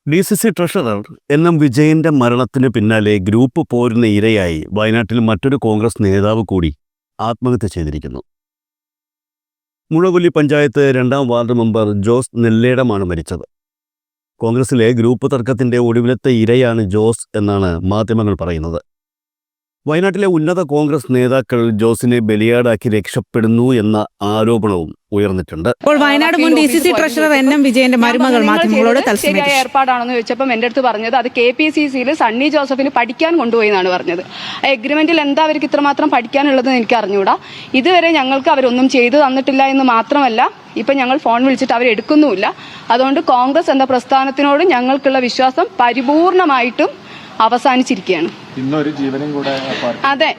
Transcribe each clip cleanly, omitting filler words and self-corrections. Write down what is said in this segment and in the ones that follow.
DCC treasurer N വിജയന്റെ മരണത്തിന് പിന്നാലെ ഗ്രൂപ്പ് പോരിന് ഇരയായി വയനാട്ടിൽ മറ്റൊരു കോൺഗ്രസ് നേതാവ് കൂടി ആത്മഹത്യ ചെയ്തിരിക്കുന്നു. മുഴകൊല്ലി പഞ്ചായത്ത് 2-ാം വാർഡ് മെമ്പർ ജോസ് നെല്ലേടമാണ് മരിച്ചത്. കോൺഗ്രസിലെ ഗ്രൂപ്പ് തർക്കത്തിന്റെ ഒടുവിലത്തെ ഇരയാണ് ജോസ് എന്നാണ് മാധ്യമങ്ങൾ പറയുന്നത്. വയനാട്ടിലെ ഉന്നത കോൺഗ്രസ് നേതാക്കൾ ജോസിനെ ബലിയാടാക്കി രക്ഷപ്പെടുന്നു എന്ന ആരോപണവും ഉയർന്നിട്ടുണ്ട്. ഇപ്പോൾ വയനാട് മുൻ DCC ട്രഷറർ എൻ വിജയന്റെ മരുമകൾ മാധ്യമങ്ങളോട് ശരിയായ ഏർപ്പാടാണെന്ന് ചോദിച്ചപ്പോൾ എൻ്റെ അടുത്ത് പറഞ്ഞത് അത് KPCCയിൽ സണ്ണി ജോസഫിന് പഠിക്കാൻ കൊണ്ടുപോയി എന്നാണ് പറഞ്ഞത്. എഗ്രിമെന്റിൽ എന്താ അവർക്ക് ഇത്രമാത്രം പഠിക്കാനുള്ളതെന്ന് എനിക്ക് അറിഞ്ഞുകൂടാ. ഇതുവരെ ഞങ്ങൾക്ക് അവരൊന്നും ചെയ്തു തന്നിട്ടില്ല എന്ന് മാത്രമല്ല, ഇപ്പം ഞങ്ങൾ ഫോൺ വിളിച്ചിട്ട് അവരെടുക്കുന്നുമില്ല. അതുകൊണ്ട് കോൺഗ്രസ് എന്ന പ്രസ്ഥാനത്തിനോട് ഞങ്ങൾക്കുള്ള വിശ്വാസം പരിപൂർണമായിട്ടും അവസാനിച്ചിരിക്കുകയാണ്. അതെ,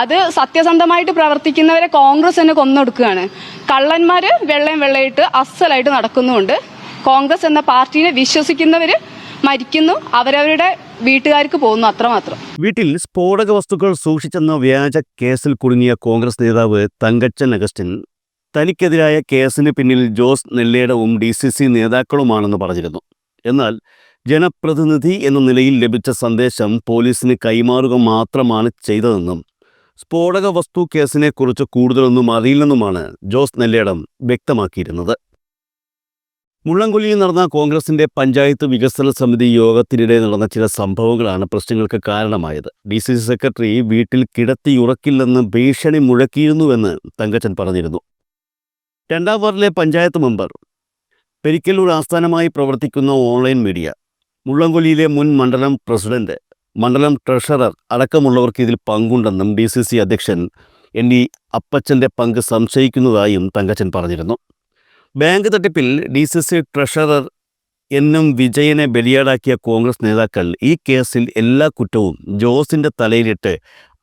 അത് സത്യസന്ധമായിട്ട് പ്രവർത്തിക്കുന്നവരെ കോൺഗ്രസ് തന്നെ കൊന്നൊടുക്കുകയാണ്. കള്ളന്മാര് വെള്ളയിട്ട് അസലായിട്ട് നടക്കുന്നുണ്ട്. കോൺഗ്രസ് എന്ന പാർട്ടിയെ വിശ്വസിക്കുന്നവര് മരിക്കുന്നു, അവരവരുടെ വീട്ടുകാർക്ക് പോകുന്നു, അത്രമാത്രം. വീട്ടിൽ സ്ഫോടക വസ്തുക്കൾ സൂക്ഷിച്ചെന്ന വ്യാജ കേസിൽ കുടുങ്ങിയ കോൺഗ്രസ് നേതാവ് തങ്കച്ചൻ അഗസ്റ്റിൻ തനിക്കെതിരായ കേസിന് പിന്നിൽ ജോസ് നെല്ലേടവും DCC നേതാക്കളുമാണെന്ന് പറഞ്ഞിരുന്നു. എന്നാൽ ജനപ്രതിനിധി എന്ന നിലയിൽ ലഭിച്ച സന്ദേശം പോലീസിന് കൈമാറുക മാത്രമാണ് ചെയ്തതെന്നും സ്ഫോടക വസ്തു കേസിനെക്കുറിച്ച് കൂടുതലൊന്നും അറിയില്ലെന്നുമാണ് ജോസ് നെല്ലേടം വ്യക്തമാക്കിയിരുന്നത്. മുള്ളംകൊല്ലിയിൽ നടന്ന കോൺഗ്രസിന്റെ പഞ്ചായത്ത് വികസന സമിതി യോഗത്തിനിടെ നടന്ന ചില സംഭവങ്ങളാണ് പ്രശ്നങ്ങൾക്ക് കാരണമായത്. DCC സെക്രട്ടറി വീട്ടിൽ കിടത്തിയുറക്കില്ലെന്ന് ഭീഷണി മുഴക്കിയിരുന്നുവെന്ന് തങ്കച്ചൻ പറഞ്ഞിരുന്നു. 2-ാം വാർഡിലെ പഞ്ചായത്ത് മെമ്പർ, പെരിക്കല്ലൂർ ആസ്ഥാനമായി പ്രവർത്തിക്കുന്ന ഓൺലൈൻ മീഡിയ, മുള്ളംകൊല്ലിയിലെ മുൻ മണ്ഡലം പ്രസിഡന്റ്, മണ്ഡലം ട്രഷറർ അടക്കമുള്ളവർക്ക് ഇതിൽ പങ്കുണ്ടെന്നും DCC അധ്യക്ഷൻ NE അപ്പച്ചൻ്റെ പങ്ക് സംശയിക്കുന്നതായും തങ്കച്ചൻ പറഞ്ഞിരുന്നു. ബാങ്ക് തട്ടിപ്പിൽ DCC ട്രഷറർ NM വിജയനെ ബലിയാടാക്കിയ കോൺഗ്രസ് നേതാക്കൾ ഈ കേസിൽ എല്ലാ കുറ്റവും ജോസിന്റെ തലയിലിട്ട്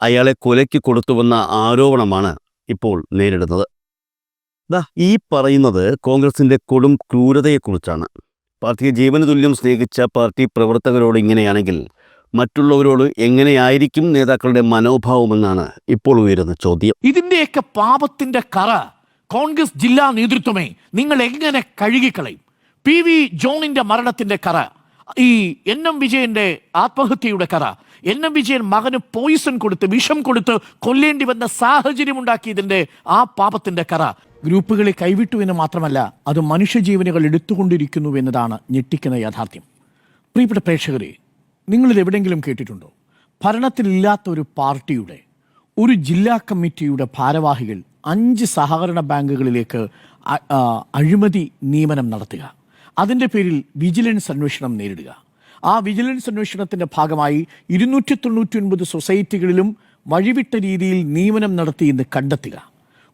അയാളെ കൊലയ്ക്ക് കൊടുത്തുവെന്ന ആരോപണമാണ് ഇപ്പോൾ നേരിടുന്നത്. ഈ പറയുന്നത് കോൺഗ്രസിന്റെ കൊടും ക്രൂരതയെക്കുറിച്ചാണ്. പാർട്ടിയെ ജീവന് തുല്യം സ്നേഹിച്ച പാർട്ടി പ്രവർത്തകരോട് ഇങ്ങനെയാണെങ്കിൽ മറ്റുള്ളവരോട് എങ്ങനെയായിരിക്കും നേതാക്കളുടെ മനോഭാവമെന്നാണ് ഇപ്പോൾ ഉയരുന്ന ചോദ്യം. ഇതിന്റെയൊക്കെ പാപത്തിന്റെ കറ കോൺഗ്രസ് ജില്ലാ നേതൃത്വമേ നിങ്ങൾ എങ്ങനെ കഴുകിക്കളയും? PV ജോണിന്റെ മരണത്തിന്റെ കറ, ഈ NM വിജയന്റെ ആത്മഹത്യയുടെ കറ, NM വിജയൻ മകന് പോയിസൺ കൊടുത്ത് വിഷം കൊടുത്ത് കൊല്ലേണ്ടി വന്ന സാഹചര്യം ഉണ്ടാക്കിയതിന്റെ ആ പാപത്തിന്റെ കറ ഗ്രൂപ്പുകളെ കൈവിട്ടു എന്ന് മാത്രമല്ല, അത് മനുഷ്യജീവനുകൾ എടുത്തുകൊണ്ടിരിക്കുന്നു എന്നതാണ് ഞെട്ടിക്കുന്ന യാഥാർത്ഥ്യം. പ്രിയപ്പെട്ട പ്രേക്ഷകരെ, നിങ്ങളിത് എവിടെയെങ്കിലും കേട്ടിട്ടുണ്ടോ? ഭരണത്തിലില്ലാത്ത ഒരു പാർട്ടിയുടെ ഒരു ജില്ലാ കമ്മിറ്റിയുടെ ഭാരവാഹികൾ 5 സഹകരണ ബാങ്കുകളിലേക്ക് അഴിമതി നിയമനം നടത്തുക, അതിൻ്റെ പേരിൽ വിജിലൻസ് അന്വേഷണം നേരിടുക. ആ വിജിലൻസ് അന്വേഷണത്തിൻ്റെ ഭാഗമായി 299 സൊസൈറ്റികളിലും വഴിവിട്ട രീതിയിൽ നിയമനം നടത്തിയെന്ന് കണ്ടെത്തുക,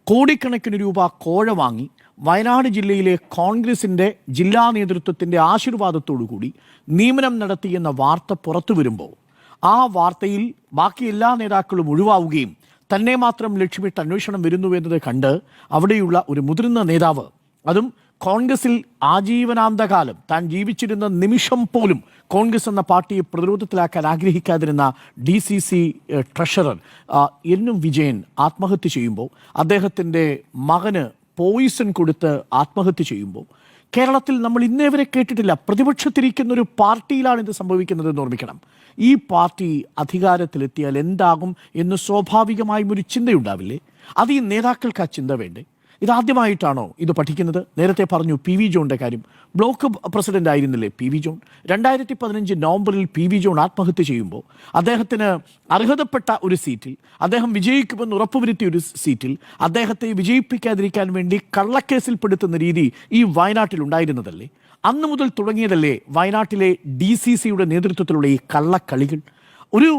കോടിക്കണക്കിന് രൂപ കോഴ വാങ്ങി വയനാട് ജില്ലയിലെ കോൺഗ്രസിൻ്റെ ജില്ലാ നേതൃത്വത്തിൻ്റെ ആശീർവാദത്തോടുകൂടി നിയമനം നടത്തിയെന്ന വാർത്ത പുറത്തു വരുമ്പോൾ ആ വാർത്തയിൽ ബാക്കി എല്ലാ നേതാക്കളും ഒഴിവാവുകയും തന്നെ മാത്രം ലക്ഷ്യമിട്ട് അന്വേഷണം വരുന്നു എന്നത് കണ്ട് അവിടെയുള്ള ഒരു മുതിർന്ന നേതാവ്, അതും കോൺഗ്രസിൽ ആജീവനാന്തകാലം താൻ ജീവിച്ചിരുന്ന നിമിഷം പോലും കോൺഗ്രസ് എന്ന പാർട്ടിയെ പ്രതിരോധത്തിലാക്കാൻ ആഗ്രഹിക്കാതിരുന്ന DCC ട്രഷറർ NM വിജയൻ ആത്മഹത്യ ചെയ്യുമ്പോൾ, അദ്ദേഹത്തിൻ്റെ മകന് പോയിസൺ കൊടുത്ത് ആത്മഹത്യ ചെയ്യുമ്പോൾ, കേരളത്തിൽ നമ്മൾ ഇന്നേ വരെ കേട്ടിട്ടില്ല. പ്രതിപക്ഷത്തിരിക്കുന്ന ഒരു പാർട്ടിയിലാണ് ഇത് സംഭവിക്കുന്നത് എന്ന് ഓർമ്മിക്കണം. ഈ പാർട്ടി അധികാരത്തിലെത്തിയാൽ എന്താകും എന്ന് സ്വാഭാവികമായും ഒരു ചിന്തയുണ്ടാവില്ലേ? അത് ഈ നേതാക്കൾക്ക് ആ ചിന്ത വേണ്ടേ? ഇതാദ്യമായിട്ടാണോ ഇത് പഠിക്കുന്നത്? നേരത്തെ പറഞ്ഞു PV ജോണിൻ്റെ കാര്യം. ബ്ലോക്ക് പ്രസിഡന്റ് ആയിരുന്നില്ലേ PV ജോൺ? 2015 നവംബറിൽ PV ജോൺ ആത്മഹത്യ ചെയ്യുമ്പോൾ അദ്ദേഹത്തിന് അർഹതപ്പെട്ട ഒരു സീറ്റിൽ, അദ്ദേഹം വിജയിക്കുമെന്ന് ഉറപ്പുവരുത്തിയ ഒരു സീറ്റിൽ അദ്ദേഹത്തെ വിജയിപ്പിക്കാതിരിക്കാൻ വേണ്ടി കള്ളക്കേസിൽപ്പെടുത്തുന്ന രീതി ഈ വയനാട്ടിൽ ഉണ്ടായിരുന്നതല്ലേ? അന്ന് മുതൽ തുടങ്ങിയതല്ലേ വയനാട്ടിലെ DCCയുടെ നേതൃത്വത്തിലുള്ള ഈ കള്ളക്കളികൾ? ഒരു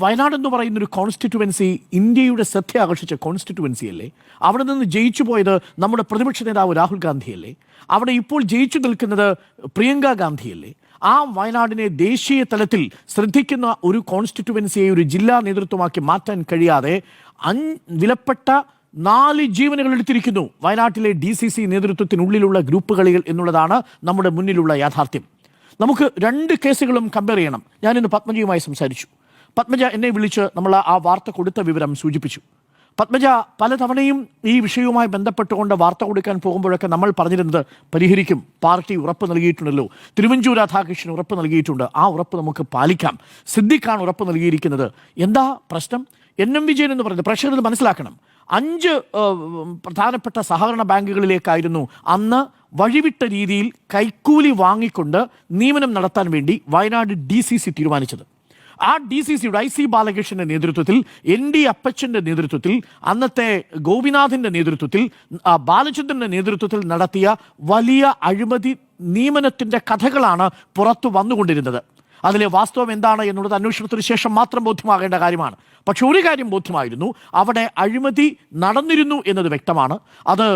വയനാട് എന്ന് പറയുന്നൊരു കോൺസ്റ്റിറ്റ്യുവൻസി ഇന്ത്യയുടെ ശ്രദ്ധ ആകർഷിച്ച കോൺസ്റ്റിറ്റ്യുവൻസി അല്ലേ? അവിടെ നിന്ന് ജയിച്ചു പോയത് നമ്മുടെ പ്രതിപക്ഷ നേതാവ് രാഹുൽ ഗാന്ധിയല്ലേ? അവിടെ ഇപ്പോൾ ജയിച്ചു നിൽക്കുന്നത് പ്രിയങ്ക ഗാന്ധിയല്ലേ? ആ വയനാടിനെ ദേശീയ തലത്തിൽ ശ്രദ്ധിക്കുന്ന ഒരു കോൺസ്റ്റിറ്റ്യുവൻസിയെ ഒരു ജില്ലാ നേതൃത്വമാക്കി മാറ്റാൻ കഴിയാതെ വിലപ്പെട്ട 4 ജീവനുകൾ എടുത്തിരിക്കുന്നു വയനാട്ടിലെ DCC നേതൃത്വത്തിനുള്ളിലുള്ള ഗ്രൂപ്പുകളിൽ എന്നുള്ളതാണ് നമ്മുടെ മുന്നിലുള്ള യാഥാർത്ഥ്യം. നമുക്ക് 2 കേസുകളും കമ്പയർ ചെയ്യണം. ഞാനിന്ന് പത്മജയുമായി സംസാരിച്ചു. പത്മജ എന്നെ വിളിച്ച് നമ്മൾ ആ വാർത്ത കൊടുത്ത വിവരം സൂചിപ്പിച്ചു. പത്മജ, പലതവണയും ഈ വിഷയവുമായി ബന്ധപ്പെട്ടുകൊണ്ട് വാർത്ത കൊടുക്കാൻ പോകുമ്പോഴൊക്കെ നമ്മൾ പറഞ്ഞിരുന്നത് പരിഹരിക്കും, പാർട്ടി ഉറപ്പ് നൽകിയിട്ടുണ്ടല്ലോ, തിരുവഞ്ചൂർ രാധാകൃഷ്ണൻ ഉറപ്പ് നൽകിയിട്ടുണ്ട്, ആ ഉറപ്പ് നമുക്ക് പാലിക്കാം, സിദ്ദിഖാണ് ഉറപ്പ് നൽകിയിരിക്കുന്നത്. എന്താ പ്രശ്നം? NM വിജയൻ എന്ന് പറയുന്നത് പ്രേക്ഷകർ ഇത് മനസ്സിലാക്കണം. 5 പ്രധാനപ്പെട്ട സഹകരണ ബാങ്കുകളിലേക്കായിരുന്നു അന്ന് വഴിവിട്ട രീതിയിൽ കൈക്കൂലി വാങ്ങിക്കൊണ്ട് നിയമനം നടത്താൻ വേണ്ടി വയനാട് DCC തീരുമാനിച്ചത്. ആ DCCയുടെ IC ബാലകൃഷ്ണന്റെ നേതൃത്വത്തിൽ, ND അപ്പച്ചന്റെ നേതൃത്വത്തിൽ, അന്നത്തെ ഗോപിനാഥിന്റെ നേതൃത്വത്തിൽ, ബാലചന്ദ്രന്റെ നേതൃത്വത്തിൽ നടത്തിയ വലിയ അഴിമതി നിയമനത്തിന്റെ കഥകളാണ് പുറത്തു വന്നുകൊണ്ടിരുന്നത്. അതിലെ വാസ്തവം എന്താണ് എന്നുള്ളത് അന്വേഷണത്തിന് ശേഷം മാത്രം ബോധ്യമാകേണ്ട കാര്യമാണ്. പക്ഷെ ഒരു കാര്യം ബോധ്യമായിരുന്നു, അവിടെ അഴിമതി നടന്നിരുന്നു എന്നത് വ്യക്തമാണ്. അത്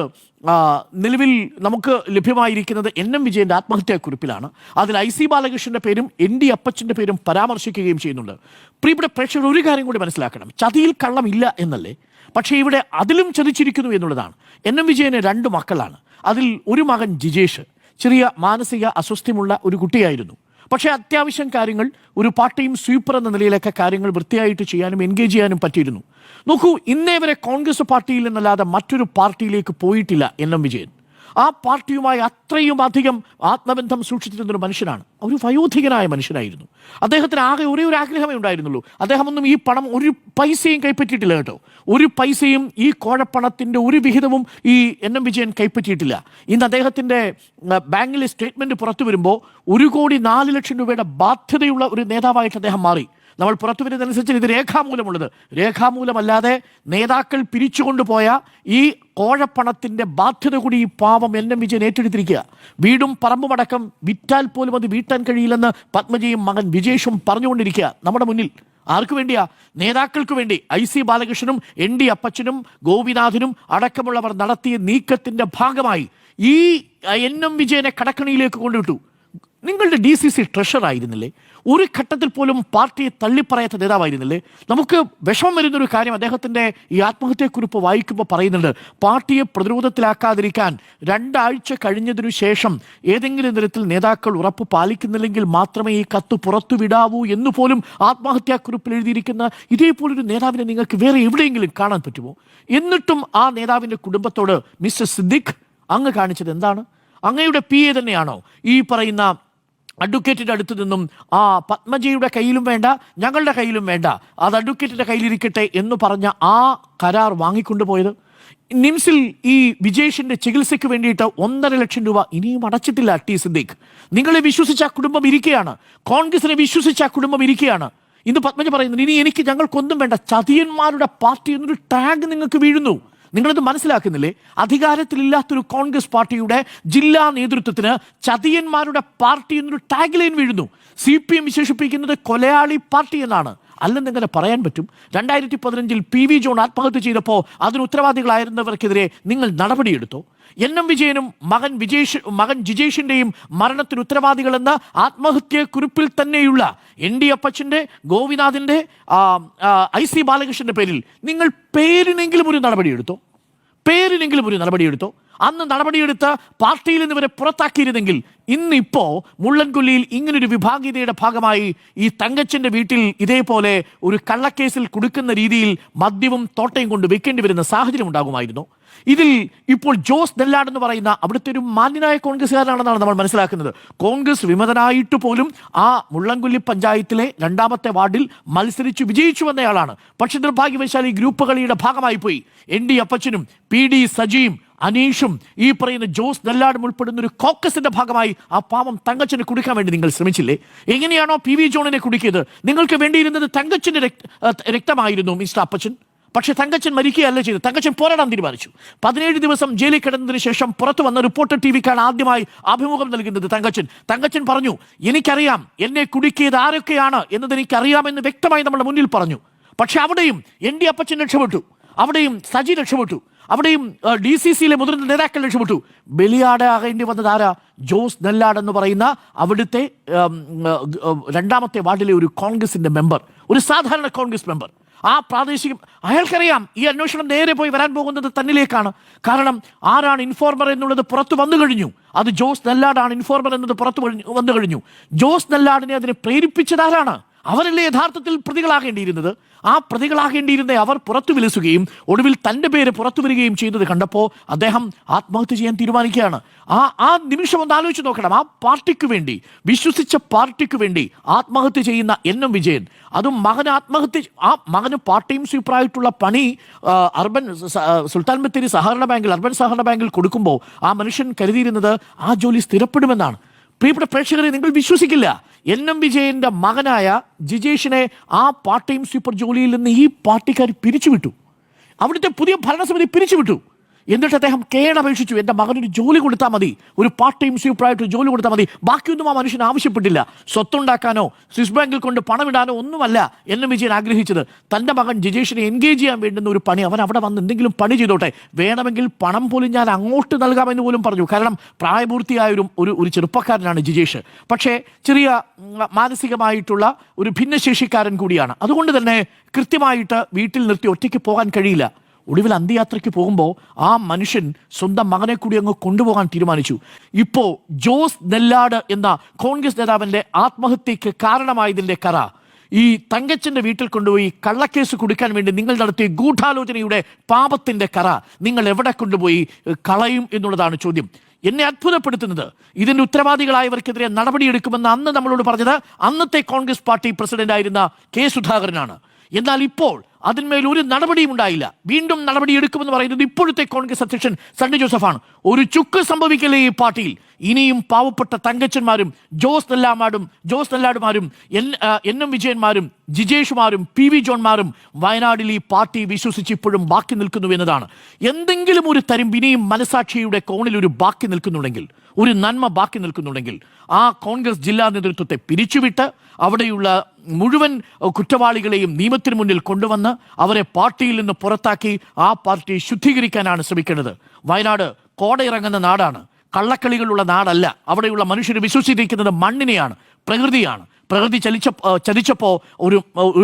നിലവിൽ നമുക്ക് ലഭ്യമായിരിക്കുന്നത് NM വിജയന്റെ ആത്മഹത്യാക്കുറിപ്പിലാണ്. അതിൽ IC ബാലകൃഷ്ണന്റെ പേരും ND അപ്പച്ചന്റെ പേരും പരാമർശിക്കുകയും ചെയ്യുന്നുണ്ട്. പ്രിയപ്പെട്ട പ്രേക്ഷകർ, ഒരു കാര്യം കൂടി മനസ്സിലാക്കണം, ചതിയിൽ കള്ളമില്ല എന്നല്ലേ, പക്ഷേ ഇവിടെ അതിലും ചതിച്ചിരിക്കുന്നു എന്നുള്ളതാണ്. NM വിജയന് 2 മക്കളാണ്. അതിൽ ഒരു മകൻ ജിജേഷ് ചെറിയ മാനസിക അസ്വസ്ഥമുള്ള ഒരു കുട്ടിയായിരുന്നു. പക്ഷേ അത്യാവശ്യം കാര്യങ്ങൾ ഒരു പാർട്ട് ടൈം സ്വീപ്പർ എന്ന നിലയിലൊക്കെ കാര്യങ്ങൾ വൃത്തിയായിട്ട് ചെയ്യാനും എൻഗേജ് ചെയ്യാനും പറ്റിയിരുന്നു. നോക്കൂ, ഇന്നേ വരെ കോൺഗ്രസ് പാർട്ടിയിൽ നിന്നല്ലാതെ മറ്റൊരു പാർട്ടിയിലേക്ക് പോയിട്ടില്ല NM വിജയൻ. ആ പാർട്ടിയുമായി അത്രയും അധികം ആത്മബന്ധം സൂക്ഷിച്ചിരുന്നൊരു മനുഷ്യനാണ്. ഒരു വയോധികനായ മനുഷ്യനായിരുന്നു. അദ്ദേഹത്തിന് ആകെ ഒരേ ഒരു ആഗ്രഹമേ ഉണ്ടായിരുന്നുള്ളൂ. അദ്ദേഹമൊന്നും ഈ പണം ഒരു പൈസയും കൈപ്പറ്റിയിട്ടില്ല കേട്ടോ. ഒരു പൈസയും ഈ കോഴപ്പണത്തിൻ്റെ ഒരു വിഹിതവും ഈ NM വിജയൻ കൈപ്പറ്റിയിട്ടില്ല. ഇന്ന് അദ്ദേഹത്തിൻ്റെ ബാങ്കിലെ സ്റ്റേറ്റ്മെൻറ്റ് പുറത്തു വരുമ്പോൾ 1,04,00,000 രൂപയുടെ ബാധ്യതയുള്ള ഒരു നേതാവായിട്ട് അദ്ദേഹം മാറി. നമ്മൾ പുറത്തു വരുന്നതനുസരിച്ച് ഇത് രേഖാമൂലമുള്ളത്. രേഖാമൂലമല്ലാതെ നേതാക്കൾ പിരിച്ചുകൊണ്ടുപോയ ഈ കോഴപ്പണത്തിൻ്റെ ബാധ്യത കൂടി ഈ പാവം NM വിജയൻ ഏറ്റെടുത്തിരിക്കുക. വീടും പറമ്പുമടക്കം വിറ്റാൽ പോലും അത് വീട്ടാൻ കഴിയില്ലെന്ന് പത്മജയും മകൻ വിജേഷും പറഞ്ഞുകൊണ്ടിരിക്കുക നമ്മുടെ മുന്നിൽ. ആർക്കു വേണ്ടിയാ? നേതാക്കൾക്ക് വേണ്ടി. IC ബാലകൃഷ്ണനും ND അപ്പച്ചനും ഗോപിനാഥനും അടക്കമുള്ളവർ നടത്തിയ നീക്കത്തിൻ്റെ ഭാഗമായി ഈ NM വിജയനെ കടക്കണിയിലേക്ക് കൊണ്ടുവിട്ടു. നിങ്ങളുടെ DCC ട്രഷറർ ആയിരുന്നില്ലേ? ഒരു ഘട്ടത്തിൽ പോലും പാർട്ടിയെ തള്ളിപ്പറയാത്ത നേതാവായിരുന്നില്ലേ? നമുക്ക് വിഷമം വരുന്നൊരു കാര്യം, അദ്ദേഹത്തിൻ്റെ ഈ ആത്മഹത്യാക്കുറിപ്പ് വായിക്കുമ്പോൾ പറയുന്നുണ്ട്, പാർട്ടിയെ പ്രതിരോധത്തിലാക്കാതിരിക്കാൻ 2 ആഴ്ച കഴിഞ്ഞതിനു ശേഷം ഏതെങ്കിലും തരത്തിൽ നേതാക്കൾ ഉറപ്പ് പാലിക്കുന്നില്ലെങ്കിൽ മാത്രമേ ഈ കത്ത് പുറത്തു വിടാവൂ എന്ന് പോലും ആത്മഹത്യാക്കുറിപ്പിൽ എഴുതിയിരിക്കുന്ന ഇതേപോലൊരു നേതാവിനെ നിങ്ങൾക്ക് വേറെ എവിടെയെങ്കിലും കാണാൻ പറ്റുമോ? എന്നിട്ടും ആ നേതാവിൻ്റെ കുടുംബത്തോട് മിസ്റ്റർ സിദ്ദിഖ് അങ്ങ് കാണിച്ചത് എന്താണ്? അങ്ങയുടെ PA തന്നെയാണോ ഈ പറയുന്ന അഡ്വക്കേറ്റിൻ്റെ അടുത്ത് നിന്നും ആ പത്മജയുടെ കയ്യിലും വേണ്ട, ഞങ്ങളുടെ കയ്യിലും വേണ്ട, അത് അഡ്വക്കേറ്റിൻ്റെ കയ്യിലിരിക്കട്ടെ എന്ന് പറഞ്ഞ ആ കരാർ വാങ്ങിക്കൊണ്ടുപോയത്? നിംസിൽ ഈ വിജേഷിൻ്റെ ചികിത്സയ്ക്ക് വേണ്ടിയിട്ട് 1.5 ലക്ഷം രൂപ ഇനിയും അടച്ചിട്ടില്ല T സിദ്ദീഖ്. നിങ്ങളെ വിശ്വസിച്ച ആ കുടുംബം ഇരിക്കുകയാണ്, കോൺഗ്രസിനെ വിശ്വസിച്ച ആ കുടുംബം ഇരിക്കുകയാണ്. ഇന്ന് പത്മജ പറയുന്നത് ഇനി ഞങ്ങൾക്കൊന്നും വേണ്ട, ചതിയന്മാരുടെ പാർട്ടി എന്നൊരു ടാഗ് നിങ്ങൾക്ക് വീഴുന്നു. നിങ്ങളിത് മനസ്സിലാക്കുന്നില്ലേ? അധികാരത്തിലില്ലാത്തൊരു കോൺഗ്രസ് പാർട്ടിയുടെ ജില്ലാ നേതൃത്വത്തിന് ചതിയന്മാരുടെ പാർട്ടി എന്നൊരു ടാഗ് ലൈൻ വീഴുന്നു. CPM വിശേഷിപ്പിക്കുന്നത് കൊലയാളി പാർട്ടി എന്നാണ്. അല്ലെന്നെങ്ങനെ പറയാൻ പറ്റും? 2015 PV ജോൺ ആത്മഹത്യ ചെയ്തപ്പോൾ അതിന് ഉത്തരവാദികളായിരുന്നവർക്കെതിരെ നിങ്ങൾ നടപടിയെടുത്തോ? NM വിജയനും മകൻ ജിജേഷിൻ്റെയും മരണത്തിന് ഉത്തരവാദികളെന്ന ആത്മഹത്യാക്കുറിപ്പിൽ തന്നെയുള്ള ND അപ്പച്ചൻ്റെ, ഗോപിനാഥിൻ്റെ, IC ബാലകൃഷ്ണൻ്റെ പേരിൽ നിങ്ങൾ പേരിനെങ്കിലും ഒരു നടപടിയെടുത്തോ? അന്ന് നടപടിയെടുത്ത് പാർട്ടിയിൽ നിന്ന് ഇവരെ പുറത്താക്കിയിരുന്നെങ്കിൽ ഇന്നിപ്പോൾ മുള്ളൻകൊല്ലിയിൽ ഇങ്ങനൊരു വിഭാഗീയതയുടെ ഭാഗമായി ഈ തങ്കച്ചൻ്റെ വീട്ടിൽ ഇതേപോലെ ഒരു കള്ളക്കേസിൽ കൊടുക്കുന്ന രീതിയിൽ മദ്യവും തോട്ടയും കൊണ്ട് വെക്കേണ്ടി വരുന്ന സാഹചര്യം ഉണ്ടാകുമായിരുന്നു. ഇതിൽ ഇപ്പോൾ ജോസ് നെല്ലാട് എന്ന് പറയുന്ന അവിടുത്തെ ഒരു മാന്യനായ കോൺഗ്രസ്സുകാരനാണെന്നാണ് നമ്മൾ മനസ്സിലാക്കുന്നത്. കോൺഗ്രസ് വിമതനായിട്ട് പോലും ആ മുള്ളൻകൊല്ലി പഞ്ചായത്തിലെ 2ാമത്തെ വാർഡിൽ മത്സരിച്ച് വിജയിച്ചു വന്നയാളാണ്. പക്ഷെ നിർഭാഗ്യവശാൽ ഈ ഗ്രൂപ്പ് കളിയുടെ ഭാഗമായി പോയി ND അപ്പച്ചനും PD സജിയും അനീഷും ഈ പറയുന്ന ജോസ് നെല്ലാടും ഉൾപ്പെടുന്ന ഒരു കോക്കസിന്റെ ഭാഗമായി ആ പാവം തങ്കച്ചനെ കുടിക്കാൻ വേണ്ടി നിങ്ങൾ ശ്രമിച്ചില്ലേ? എങ്ങനെയാണോ PV ജോണിനെ കുടിക്കിയത്? നിങ്ങൾക്ക് വേണ്ടിയിരുന്നത് തങ്കച്ചന്റെ രക്തമായിരുന്നു മിസ്റ്റർ അപ്പച്ചൻ. പക്ഷേ തങ്കച്ചൻ മരിക്കുകയല്ല ചെയ്തത്. തങ്കച്ചൻ പോരാടാൻ തീരുമാനിച്ചു. 17 ദിവസം ജയിലിൽ കിടന്നതിന് ശേഷം പുറത്തു വന്ന റിപ്പോർട്ടർ TVക്കാണ് ആദ്യമായി അഭിമുഖം നൽകുന്നത് തങ്കച്ചൻ പറഞ്ഞു, എനിക്കറിയാം എന്നെ കുടുക്കിയത് ആരൊക്കെയാണ് എന്നത് എനിക്കറിയാമെന്ന് വ്യക്തമായി നമ്മുടെ മുന്നിൽ പറഞ്ഞു. പക്ഷെ അവിടെയും ND അപ്പച്ചൻ രക്ഷപ്പെട്ടു, അവിടെയും സജി രക്ഷപ്പെട്ടു, അവിടെയും DCCയിലെ മുതിർന്ന നേതാക്കൾ രക്ഷപ്പെട്ടു. ബലിയാടാകേണ്ടി വന്നത് ആരാ? ജോസ് നെല്ലാട് എന്ന് പറയുന്ന അവിടുത്തെ 2ാമത്തെ വാർഡിലെ ഒരു കോൺഗ്രസിന്റെ മെമ്പർ, ഒരു സാധാരണ കോൺഗ്രസ് മെമ്പർ. ആ പ്രാദേശിക അയാൾക്കറിയാം ഈ അന്വേഷണം നേരെ പോയി വരാൻ പോകുന്നത് തന്നിലേക്കാണ്. കാരണം ആരാണ് ഇൻഫോർമർ എന്നുള്ളത് പുറത്തു വന്നു കഴിഞ്ഞു. അത് ജോസ് നെല്ലാടാണ് ഇൻഫോർമർ എന്നത് പുറത്തു വന്നു കഴിഞ്ഞു. ജോസ് നെല്ലാടിനെ അതിനെ പ്രേരിപ്പിച്ചത് ആരാണ്? അവരല്ലേ യഥാർത്ഥത്തിൽ പ്രതികളാകേണ്ടിയിരുന്നത്. ആ പ്രതികളാകേണ്ടിയിരുന്ന അവർ പുറത്തു വിലസുകയും ഒടുവിൽ തൻ്റെ പേര് പുറത്തു വരികയും ചെയ്യുന്നത് കണ്ടപ്പോൾ അദ്ദേഹം ആത്മഹത്യ ചെയ്യാൻ തീരുമാനിക്കുകയാണ്. ആ നിമിഷം ഒന്ന് ആലോചിച്ച് നോക്കണം. ആ പാർട്ടിക്ക് വേണ്ടി, വിശ്വസിച്ച പാർട്ടിക്ക് വേണ്ടി ആത്മഹത്യ ചെയ്യുന്ന എൻ.എം. വിജയൻ, അതും മകന് ആത്മഹത്യ, ആ മകന് പാർട്ട് ടൈം സ്വീപ്പറായിട്ടുള്ള പണി അർബൻ സുൽത്താൻ ബത്തേരി സഹകരണ ബാങ്കിൽ, അർബൻ സഹകരണ ബാങ്കിൽ കൊടുക്കുമ്പോൾ ആ മനുഷ്യൻ കരുതിയിരുന്നത് ആ ജോലി സ്ഥിരപ്പെടുമെന്നാണ്. പ്രിയപ്പെട്ട പ്രേക്ഷകരെ, നിങ്ങൾ വിശ്വസിക്കില്ല, എൻ.എം. വിജയന്റെ മകനായ ജിജേഷിനെ ആ പാർട്ട് ടൈം സ്വീപ്പർ ജോലിയിൽ നിന്ന് ഈ പാർട്ടിക്കാർ പിരിച്ചുവിട്ടു. അവിടുത്തെ പുതിയ ഭരണസമിതി പിരിച്ചുവിട്ടു. എന്നിട്ട് അദ്ദേഹം കേടപേക്ഷിച്ചു, എൻ്റെ മകനൊരു ജോലി കൊടുത്താൽ മതി, ഒരു പാർട്ട് ടൈം സ്വീപ്പറായിട്ട് ജോലി കൊടുത്താൽ മതി. ബാക്കിയൊന്നും ആ മനുഷ്യൻ ആവശ്യപ്പെട്ടില്ല. സ്വത്തുണ്ടാക്കാനോ സ്വിസ് ബാങ്കിൽ കൊണ്ട് പണമിടാനോ ഒന്നുമല്ല എൻ.എം. വിജയൻ ആഗ്രഹിച്ചത്. തൻ്റെ മകൻ ജിജേഷിനെ എൻഗേജ് ചെയ്യാൻ വേണ്ടുന്ന ഒരു പണി, അവൻ അവിടെ വന്ന് എന്തെങ്കിലും പണി ചെയ്തോട്ടെ, വേണമെങ്കിൽ പണം പോലും ഞാൻ അങ്ങോട്ട് നൽകാമെന്ന് പോലും പറഞ്ഞു. കാരണം പ്രായപൂർത്തിയായ ഒരു ചെറുപ്പക്കാരനാണ് ജിജേഷ്. പക്ഷേ ചെറിയ മാനസികമായിട്ടുള്ള ഒരു ഭിന്നശേഷിക്കാരൻ കൂടിയാണ്. അതുകൊണ്ട് തന്നെ കൃത്യമായിട്ട് വീട്ടിൽ നിർത്തി ഒറ്റയ്ക്ക് പോകാൻ കഴിയില്ല. ഒടുവിൽ അന്ത്യയാത്രയ്ക്ക് പോകുമ്പോൾ ആ മനുഷ്യൻ സ്വന്തം മകനെ കൂടി അങ്ങ് കൊണ്ടുപോകാൻ തീരുമാനിച്ചു. ഇപ്പോൾ ജോസ് നെല്ലാട് എന്ന കോൺഗ്രസ് നേതാവിൻ്റെ ആത്മഹത്യക്ക് കാരണമായതിൻ്റെ കറ ഈ തങ്കച്ചൻ്റെ വീട്ടിൽ കൊണ്ടുപോയി കള്ളക്കേസ് കൊടുക്കാൻ വേണ്ടി നിങ്ങൾ നടത്തിയ ഗൂഢാലോചനയുടെ പാപത്തിൻ്റെ കറ നിങ്ങൾ എവിടെ കൊണ്ടുപോയി കളയും എന്നുള്ളതാണ് ചോദ്യം. എന്നെ അത്ഭുതപ്പെടുത്തുന്നത്, ഇതിൻ്റെ ഉത്തരവാദികളായവർക്കെതിരെ നടപടിയെടുക്കുമെന്ന് അന്ന് നമ്മളോട് പറഞ്ഞത് അന്നത്തെ കോൺഗ്രസ് പാർട്ടി പ്രസിഡന്റായിരുന്ന കെ സുധാകരനാണ്. എന്നാൽ ഇപ്പോൾ അതിന്മേൽ ഒരു നടപടിയും ഉണ്ടായില്ല. വീണ്ടും നടപടിയെടുക്കുമെന്ന് പറയുന്നത് ഇപ്പോഴത്തെ കോൺഗ്രസ് അധ്യക്ഷൻ സണ്ണി ജോസഫാണ്. ഒരു ചുക്ക് സംഭവിക്കില്ലേ ഈ പാർട്ടിയിൽ. ഇനിയും പാവപ്പെട്ട തങ്കച്ചന്മാരും ജോസ് നെല്ലാടുമാരും എൻ.എം. വിജയന്മാരും ജിജേഷുമാരും പി.വി. ജോൺമാരും വയനാട്ടിൽ ഈ പാർട്ടി വിശ്വസിച്ച് ഇപ്പോഴും ബാക്കി നിൽക്കുന്നു എന്നതാണ്. എന്തെങ്കിലും ഒരു തരം ഇനിയും മനസാക്ഷിയുടെ കോണിൽ ഒരു ബാക്കി നിൽക്കുന്നുണ്ടെങ്കിൽ, ഒരു നന്മ ബാക്കി നിൽക്കുന്നുണ്ടെങ്കിൽ, ആ കോൺഗ്രസ് ജില്ലാ നേതൃത്വത്തെ പിരിച്ചുവിട്ട് അവിടെയുള്ള മുഴുവൻ കുറ്റവാളികളെയും നിയമത്തിന് മുന്നിൽ കൊണ്ടുവന്ന് അവരെ പാർട്ടിയിൽ നിന്ന് പുറത്താക്കി ആ പാർട്ടി ശുദ്ധീകരിക്കാനാണ് ശ്രമിക്കേണ്ടത്. വയനാട് കോടയിറങ്ങുന്ന നാടാണ്, കള്ളക്കളികളുള്ള നാടല്ല. അവിടെയുള്ള മനുഷ്യർ വിശ്വസിച്ചിരിക്കുന്നത് മണ്ണിനെയാണ്, പ്രകൃതിയാണ്. പ്രകൃതി ചതിച്ചപ്പോൾ ഒരു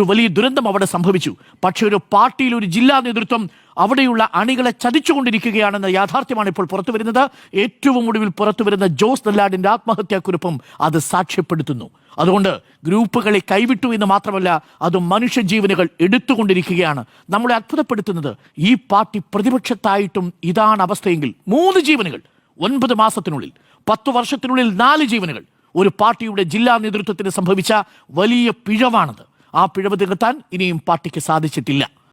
വലിയ ദുരന്തം അവിടെ സംഭവിച്ചു. പക്ഷെ ഒരു പാർട്ടിയിൽ ഒരു ജില്ലാ നേതൃത്വം അവിടെയുള്ള അണികളെ ചതിച്ചുകൊണ്ടിരിക്കുകയാണെന്ന യാഥാർത്ഥ്യമാണ് ഇപ്പോൾ പുറത്തു വരുന്നത്. ഏറ്റവും ഒടുവിൽ പുറത്തു വരുന്ന ജോസ് നെല്ലാടിന്റെ ആത്മഹത്യാക്കുറിപ്പും അത് സാക്ഷ്യപ്പെടുത്തുന്നു. അതുകൊണ്ട് ഗ്രൂപ്പുകളെ കൈവിട്ടു എന്ന് മാത്രമല്ല, അത് മനുഷ്യജീവനുകൾ എടുത്തുകൊണ്ടിരിക്കുകയാണ്. നമ്മളെ അത്ഭുതപ്പെടുത്തുന്നത്, ഈ പാർട്ടി പ്രതിപക്ഷത്തായിട്ടും ഇതാണ് അവസ്ഥയെങ്കിൽ 3 ജീവനുകൾ 9 മാസത്തിനുള്ളിൽ, 10 വർഷത്തിനുള്ളിൽ 4 ജീവനുകൾ ഒരു പാർട്ടിയുടെ ജില്ലാ നേതൃത്വത്തിന് സംഭവിച്ച വലിയ പിഴവാണത്. ആ പിഴവ് തിരുത്താൻ ഇനിയും പാർട്ടിക്ക് സാധിച്ചിട്ടില്ല.